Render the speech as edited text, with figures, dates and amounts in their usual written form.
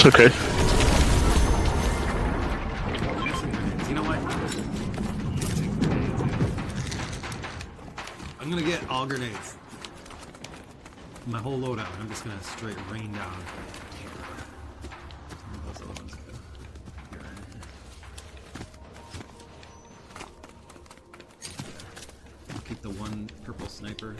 It's okay. You know what? I'm gonna get all grenades. My whole loadout. I'm just gonna straight rain down. Those other ones go. I'll keep the one purple sniper.